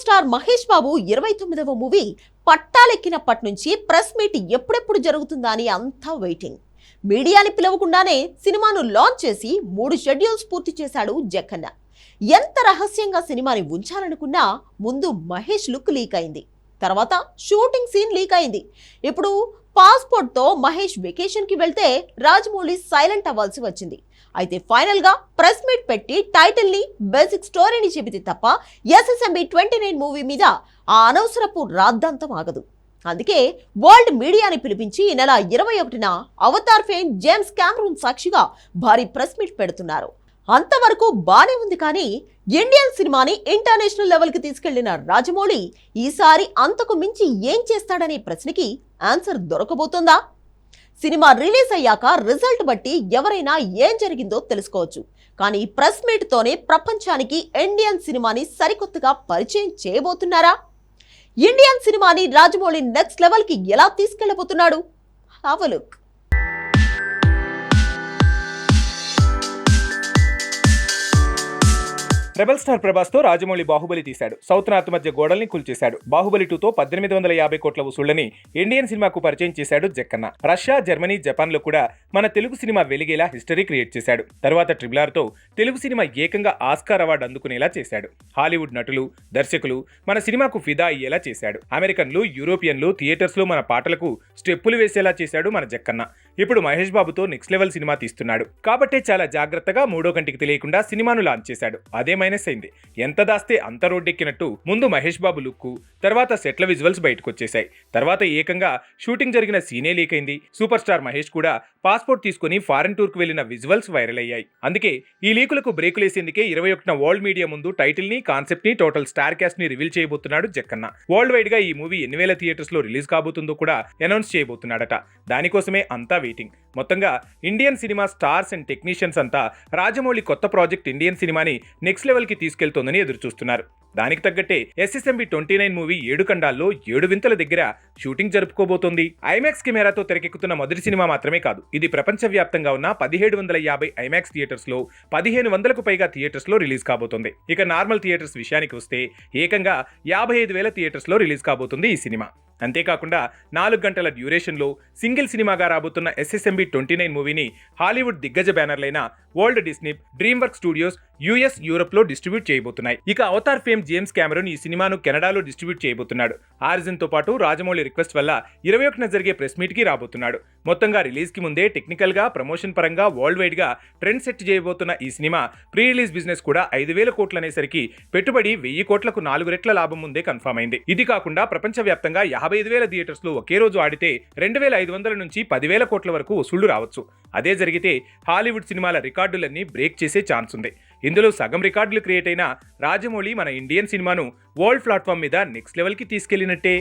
Star Mahesh Babu 29వ movie పట్టాలెక్కినప్పటి నుంచి press meet ఎప్పుడెప్పుడు జరుగుతుందా అని అంతా వెయిటింగ్. మీడియాని పిలవకుండానే సినిమాను లాంచ్ చేసి 3 షెడ్యూల్స్ పూర్తి చేశాడు జక్కన్న. ఎంత రహస్యంగా సినిమాని ఉంచాలనుకున్నా ముందు మహేష్ లుక్ లీక్ అయింది, తర్వాత షూటింగ్ సీన్ లీక్ అయింది. ఇప్పుడు పాస్పోర్ట్ తో మహేష్ వెకేషన్ కి వెళ్తే రాజమౌళి సైలెంట్ అవ్వాల్సి వచ్చింది. అయితే ఫైనల్ గా ప్రెస్ మీట్ పెట్టి టైటిల్ ని బేసిక్ స్టోరీని చెబితే తప్ప SSMB 29 మూవీ మీద ఆ అనవసరపు రాద్ధాంతం ఆగదు. అందుకే వరల్డ్ మీడియాని పిలిపించి ఈ నెల 21న అవతార్ ఫేమ్ జేమ్స్ కెమెరూన్ సాక్షిగా భారీ ప్రెస్ మీట్ పెడుతున్నారు. అంతవరకు బానే ఉంది, కానీ ఇండియన్ సినిమాని ఇంటర్నేషనల్ లెవెల్ కి తీసుకెళ్లిన రాజమౌళి ఈసారి అంతకు మించి ఏం చేస్తాడనే ప్రశ్నకి ఆన్సర్ దొరకబోతోందా? సినిమా రిలీజ్ అయ్యాక రిజల్ట్ బట్టి ఎవరైనా ఏం జరిగిందో తెలుసుకోవచ్చు. కానీ ప్రెస్ మీట్ తోనే ప్రపంచానికి ఇండియన్ సినిమాని సరికొత్తగా పరిచయం చేయబోతున్నారా? ఇండియన్ సినిమాని రాజమౌళి నెక్స్ట్ లెవెల్ కి ఎలా తీసుకెళ్లబోతున్నాడు? Have a look. Rebel star Prabhas తో రాజమౌళి బాహుబలి తీశాడు. సౌత్ నార్త్ మధ్య గోడల్ని కూల్చేశాడు. బాహుబలి 2తో 1850 కోట్ల వసూళ్లని ఇండియన్ సినిమాకు పరిచయం చేశాడు జక్కన్న. రష్యా, జర్మనీ, జపాన్ లో కూడా మన తెలుగు సినిమా వెలిగేలా హిస్టరీ క్రియేట్ చేశాడు. తర్వాత ట్రిబుల్ తో తెలుగు సినిమా ఏకంగా ఆస్కార్ అవార్డు అందుకునేలా చేశాడు. హాలీవుడ్ నటులు, దర్శకులు మన సినిమాకు ఫిదా అయ్యేలా చేశాడు. అమెరికన్లు, యూరోపియన్లు థియేటర్స్ లో మన పాటలకు స్టెప్పులు వేసేలా చేశాడు మన జక్కన్న. ఇప్పుడు మహేష్ బాబుతో నెక్స్ట్ లెవెల్ సినిమా తీస్తున్నాడు కాబట్టే చాలా జాగ్రత్తగా మూడో కంటికి తెలియకుండా సినిమాను లాంచ్ చేశాడు. అదే మైనస్ అయింది. ఎంత దాస్తే అంత రోడ్డెక్కినట్టు ముందు మహేష్ బాబు లుక్కు, తర్వాత సెట్ల విజువల్స్ బయటకు వచ్చేశాయి. తర్వాత ఏకంగా షూటింగ్ జరిగిన సీనే లీక్ అయింది. సూపర్ స్టార్ మహేష్ కూడా పాస్పోర్ట్ తీసుకుని ఫారెన్ టూర్ కు వెళ్లిన విజువల్స్ వైరల్ అయ్యాయి. అందుకే ఈ లీకులకు బ్రేకులేసేందుకే 21న వరల్డ్ మీడియా ముందు టైటిల్ ని, కాన్సెప్ట్ ని, టోటల్ స్టార్ క్యాస్ట్ ని రివీల్ చేయబోతున్నాడు జక్కన్న. వరల్డ్ వైడ్ గా ఈ మూవీ ఎన్ని వేల థియేటర్స్ లో రిలీజ్ కాబోతుందో కూడా అనౌన్స్ చేయబోతున్నాడట. దానికోసమే అంతా వెయిటింగ్. మొత్తంగా Indian cinema stars and technicians అంతా రాజమౌళి కొత్త ప్రాజెక్ట్ ఇండియన్ సినిమాని నెక్స్ట్ లెవెల్ కి తీసుకెళ్తోందని ఎదురు చూస్తున్నారు. దానికి తగ్గట్టే SSMB 29 మూవీ 7 ఖండాల్లో 7 వింతల దగ్గర షూటింగ్ జరుపుకోబోతోంది. ఐమాక్స్ కెమెరాతో తెరకెక్కుతున్న మొదటి సినిమా మాత్రమే కాదు, ఇది ప్రపంచవ్యాప్తంగా ఉన్న 1750 ఐమాక్స్ థియేటర్స్ లో 1500కు పైగా థియేటర్స్ లో రిలీజ్ కాబోతోంది. ఇక నార్మల్ థియేటర్స్ విషయానికి వస్తే ఏకంగా 55,000 థియేటర్స్ లో రిలీజ్ కాబోతుంది ఈ సినిమా. అంతేకాకుండా 4 గంటల డ్యూరేషన్లో సింగిల్ సినిమాగా రాబోతున్న SSMB 29 మూవీని హాలీవుడ్ దిగ్గజ బ్యానర్లైన world Disney, dream work studios US, Europe లో డిస్ట్రిబ్యూట్ చేయబోతున్నాయి. ఇక అవతార్ ఫేమ్ జేమ్స్ కెమెరూన్ ఈ సినిమాను కెనడాలో డిస్ట్రిబ్యూట్ చేయబోతున్నాడు. ఆరిజిన్ తో పాటు రాజమౌళి రిక్వెస్ట్ వల్ల 21న జరిగే ప్రెస్ మీట్ కి రాబోతున్నాడు. మొత్తంగా రిలీజ్ కి ముందే టెక్నికల్ గా, ప్రమోషన్ పరంగా వరల్డ్ వైడ్ గా ట్రెండ్ సెట్ చేయబోతున్న ఈ సినిమా ప్రీ రిలీజ్ బిజినెస్ కూడా 5,000 కోట్లు అనేసరికి పెట్టుబడి 1,000 కోట్లకు 4 రెట్ల లాభం ముందే కన్ఫర్మ్ అయింది. ఇది కాకుండా ప్రపంచవ్యాప్తంగా 55,000 థియేటర్స్ లో ఒకే రోజు ఆడితే 2,500 నుంచి 10,000 కోట్ల వరకు వసూళ్లు రావచ్చు. అదే జరిగితే హాలీవుడ్ సినిమాల రికార్డులన్నీ బ్రేక్ చేసే ఛాన్స్ ఉంది. ఇందులో సగం రికార్డులు క్రియేట్ అయిన రాజమౌళి మన ఇండియన్ సినిమాను వరల్డ్ ప్లాట్ఫామ్ మీద నెక్స్ట్ లెవెల్ కి తీసుకెళ్లినట్టే.